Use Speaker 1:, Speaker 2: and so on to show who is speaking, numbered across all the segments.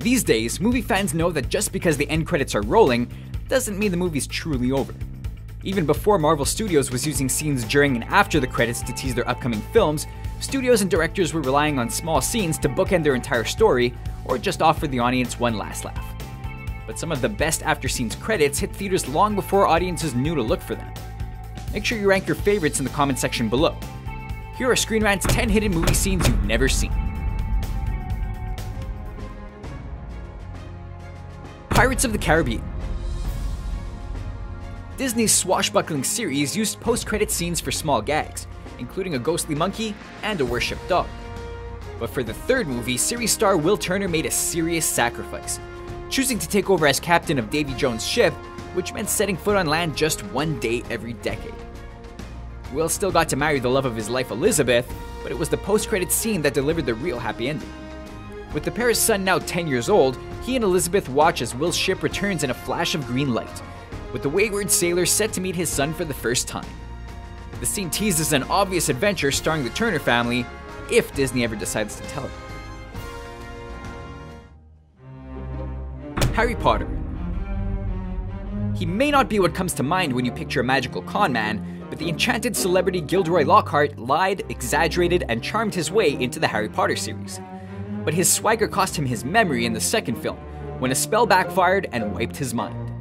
Speaker 1: These days, movie fans know that just because the end credits are rolling, doesn't mean the movie's truly over. Even before Marvel Studios was using scenes during and after the credits to tease their upcoming films, studios and directors were relying on small scenes to bookend their entire story, or just offer the audience one last laugh. But some of the best after-scenes credits hit theaters long before audiences knew to look for them. Make sure you rank your favorites in the comment section below. Here are Screenrant's 10 hidden movie scenes you've never seen. Pirates of the Caribbean. Disney's swashbuckling series used post-credit scenes for small gags, including a ghostly monkey and a worshipped dog. But for the third movie, series star Will Turner made a serious sacrifice, choosing to take over as captain of Davy Jones' ship, which meant setting foot on land just one day every decade. Will still got to marry the love of his life, Elizabeth, but it was the post-credit scene that delivered the real happy ending. With the pair's son now 10 years old, he and Elizabeth watch as Will's ship returns in a flash of green light, with the wayward sailor set to meet his son for the first time. The scene teases an obvious adventure starring the Turner family, if Disney ever decides to tell it. Harry Potter. He may not be what comes to mind when you picture a magical con man, but the enchanted celebrity Gilderoy Lockhart lied, exaggerated, and charmed his way into the Harry Potter series. But his swagger cost him his memory in the second film, when a spell backfired and wiped his mind.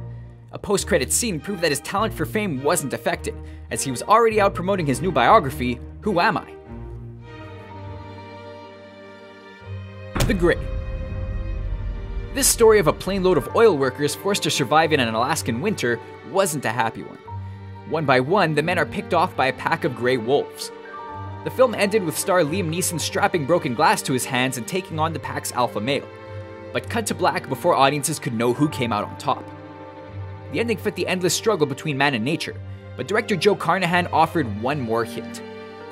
Speaker 1: A post-credit scene proved that his talent for fame wasn't affected, as he was already out promoting his new biography, Who Am I? The Gray. This story of a plane load of oil workers forced to survive in an Alaskan winter wasn't a happy one. One by one, the men are picked off by a pack of gray wolves. The film ended with star Liam Neeson strapping broken glass to his hands and taking on the pack's alpha male, but cut to black before audiences could know who came out on top. The ending fit the endless struggle between man and nature, but director Joe Carnahan offered one more hint.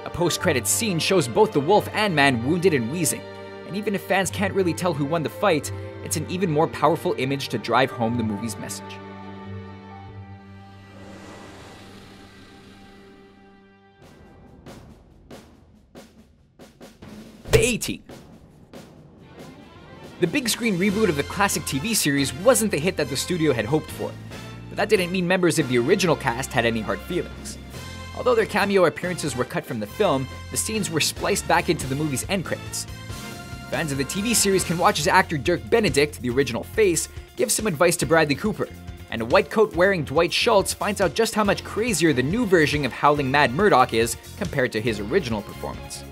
Speaker 1: A post-credits scene shows both the wolf and man wounded and wheezing, and even if fans can't really tell who won the fight, it's an even more powerful image to drive home the movie's message. The A-Team. The big screen reboot of the classic TV series wasn't the hit that the studio had hoped for, but that didn't mean members of the original cast had any hard feelings. Although their cameo appearances were cut from the film, the scenes were spliced back into the movie's end credits. Fans of the TV series can watch as actor Dirk Benedict, the original face, give some advice to Bradley Cooper, and a white coat wearing Dwight Schultz finds out just how much crazier the new version of Howling Mad Murdoch is compared to his original performance.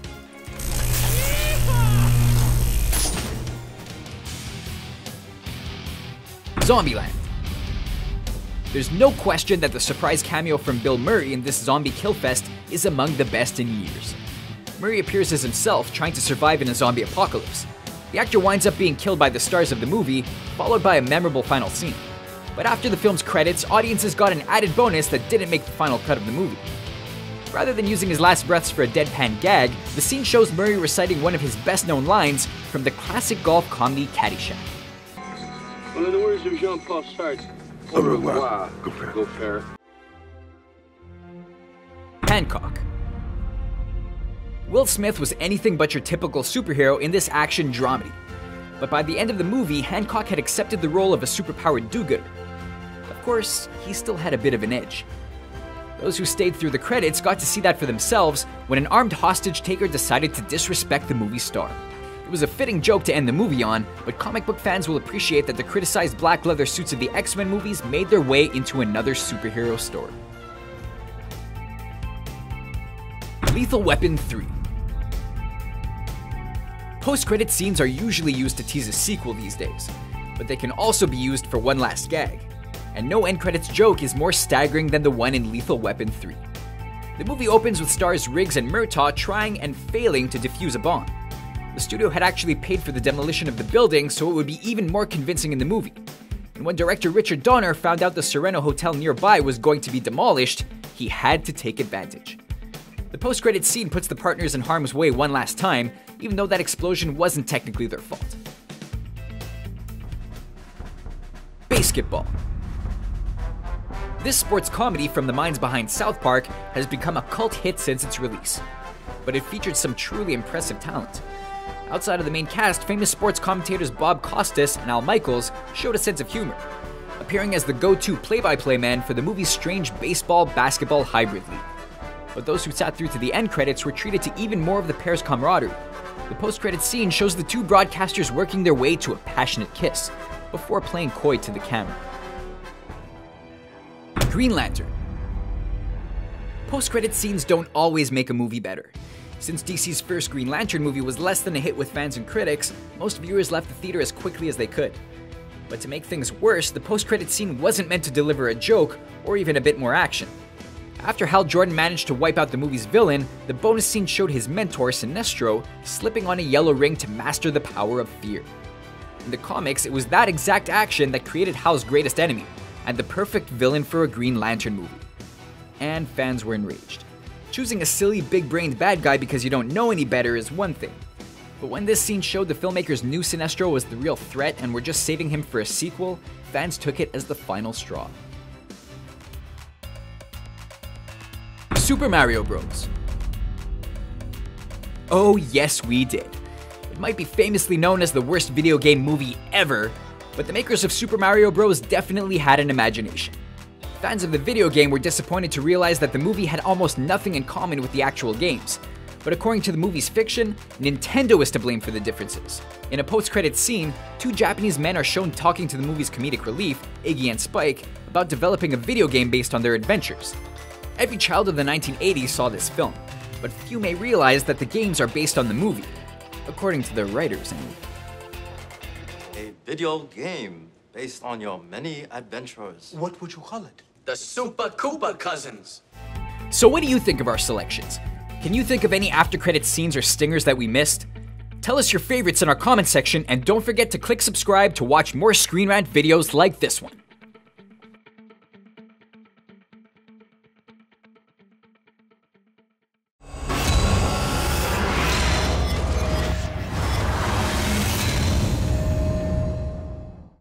Speaker 1: Zombieland. There's no question that the surprise cameo from Bill Murray in this zombie killfest is among the best in years. Murray appears as himself, trying to survive in a zombie apocalypse. The actor winds up being killed by the stars of the movie, followed by a memorable final scene. But after the film's credits, audiences got an added bonus that didn't make the final cut of the movie. Rather than using his last breaths for a deadpan gag, the scene shows Murray reciting one of his best-known lines from the classic golf comedy Caddyshack.
Speaker 2: One of the words of Jean-Paul Sartre. Au revoir, go fair.
Speaker 1: Hancock. Will Smith was anything but your typical superhero in this action dramedy. But by the end of the movie, Hancock had accepted the role of a superpowered do-gooder. Of course, he still had a bit of an edge. Those who stayed through the credits got to see that for themselves when an armed hostage taker decided to disrespect the movie star. It was a fitting joke to end the movie on, but comic book fans will appreciate that the criticized black leather suits of the X-Men movies made their way into another superhero story. Lethal Weapon 3. Post-credit scenes are usually used to tease a sequel these days, but they can also be used for one last gag. And no end credits joke is more staggering than the one in Lethal Weapon 3. The movie opens with stars Riggs and Murtaugh trying and failing to defuse a bomb. The studio had actually paid for the demolition of the building, so it would be even more convincing in the movie. And when director Richard Donner found out the Sereno Hotel nearby was going to be demolished, he had to take advantage. The post-credits scene puts the partners in harm's way one last time, even though that explosion wasn't technically their fault. Baseketball. This sports comedy from the minds behind South Park has become a cult hit since its release, but it featured some truly impressive talent. Outside of the main cast, famous sports commentators Bob Costas and Al Michaels showed a sense of humor, appearing as the go-to play-by-play man for the movie's strange baseball-basketball hybrid league. But those who sat through to the end credits were treated to even more of the pair's camaraderie. The post-credits scene shows the two broadcasters working their way to a passionate kiss, before playing coy to the camera. Green Lantern. Post-credit scenes don't always make a movie better. Since DC's first Green Lantern movie was less than a hit with fans and critics, most viewers left the theater as quickly as they could. But to make things worse, the post-credit scene wasn't meant to deliver a joke or even a bit more action. After Hal Jordan managed to wipe out the movie's villain, the bonus scene showed his mentor, Sinestro, slipping on a yellow ring to master the power of fear. In the comics, it was that exact action that created Hal's greatest enemy, and the perfect villain for a Green Lantern movie. And fans were enraged. Choosing a silly, big-brained bad guy because you don't know any better is one thing. But when this scene showed the filmmakers knew Sinestro was the real threat and were just saving him for a sequel, fans took it as the final straw. Super Mario Bros. Oh yes, we did. It might be famously known as the worst video game movie ever, but the makers of Super Mario Bros. Definitely had an imagination. Fans of the video game were disappointed to realize that the movie had almost nothing in common with the actual games. But according to the movie's fiction, Nintendo is to blame for the differences. In a post-credits scene, two Japanese men are shown talking to the movie's comedic relief, Iggy and Spike, about developing a video game based on their adventures. Every child of the 1980s saw this film, but few may realize that the games are based on the movie, according to the writers anyway.
Speaker 3: A video game based on your many adventures.
Speaker 4: What would you call it?
Speaker 5: The Super Koopa Cousins.
Speaker 1: So what do you think of our selections? Can you think of any after-credits scenes or stingers that we missed? Tell us your favorites in our comment section, and don't forget to click subscribe to watch more Screenrant videos like this one.